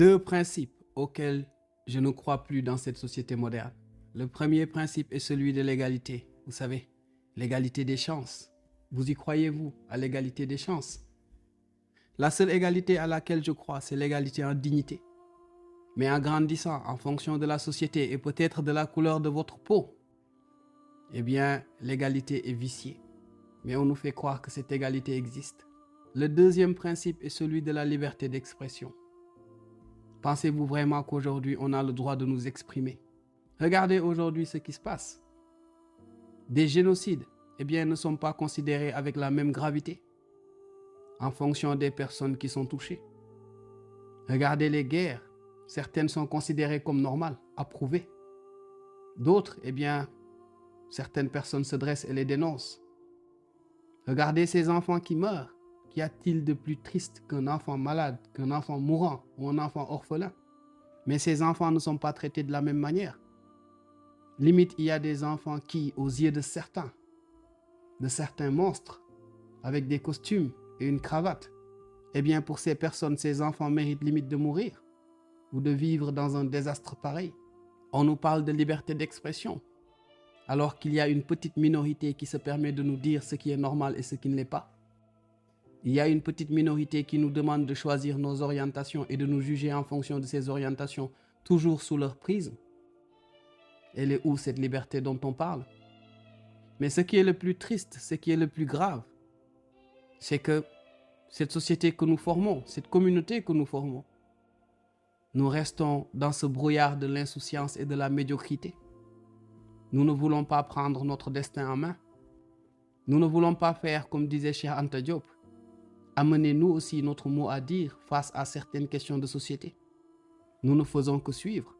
deux principes auxquels je ne crois plus dans cette société moderne. Le premier principe est celui de l'égalité. Vous savez, l'égalité des chances. Vous y croyez-vous à l'égalité des chances? La seule égalité à laquelle je crois, c'est l'égalité en dignité. Mais en grandissant, en fonction de la société et peut-être de la couleur de votre peau, eh bien, l'égalité est viciée. Mais on nous fait croire que cette égalité existe. Le deuxième principe est celui de la liberté d'expression. Pensez-vous vraiment qu'aujourd'hui, on a le droit de nous exprimer? Regardez aujourd'hui ce qui se passe. Des génocides, eh bien, ne sont pas considérés avec la même gravité en fonction des personnes qui sont touchées. Regardez les guerres. Certaines sont considérées comme normales, approuvées. D'autres, eh bien, certaines personnes se dressent et les dénoncent. Regardez ces enfants qui meurent. Qu'y a-t-il de plus triste qu'un enfant malade, qu'un enfant mourant ou un enfant orphelin? Mais ces enfants ne sont pas traités de la même manière. Limite, il y a des enfants qui, aux yeux de certains monstres, avec des costumes et une cravate, eh bien pour ces personnes, ces enfants méritent limite de mourir ou de vivre dans un désastre pareil. On nous parle de liberté d'expression, alors qu'il y a une petite minorité qui se permet de nous dire ce qui est normal et ce qui ne l'est pas. Il y a une petite minorité qui nous demande de choisir nos orientations et de nous juger en fonction de ces orientations, toujours sous leur prisme. Elle est où cette liberté dont on parle? Mais ce qui est le plus triste, ce qui est le plus grave, c'est que cette société que nous formons, cette communauté que nous formons, nous restons dans ce brouillard de l'insouciance et de la médiocrité. Nous ne voulons pas prendre notre destin en main. Nous ne voulons pas faire comme disait Cheikh Anta Diop. Amenez nous aussi notre mot à dire face à certaines questions de société. Nous ne faisons que suivre.